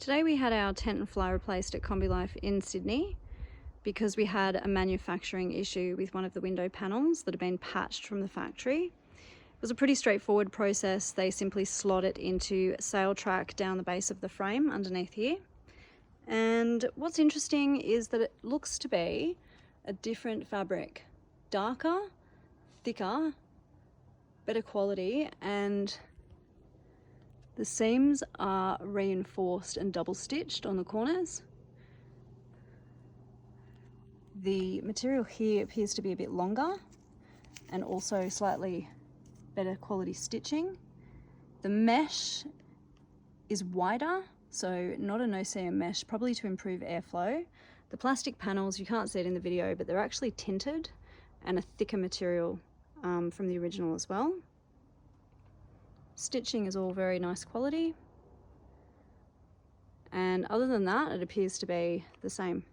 Today we had our tent and fly replaced at Kombilife in Sydney because we had a manufacturing issue with one of the window panels that had been patched from the factory. It was a pretty straightforward process. They simply slot it into sail track down the base of the frame underneath here. And what's interesting is that it looks to be a different fabric, darker, thicker, better quality, and the seams are reinforced and double stitched on the corners. The material here appears to be a bit longer and also slightly better quality stitching. The mesh is wider, so not a no-seam mesh, probably to improve airflow. The plastic panels, you can't see it in the video, but they're actually tinted and a thicker material from the original as well. Stitching is all very nice quality, and other than that, it appears to be the same.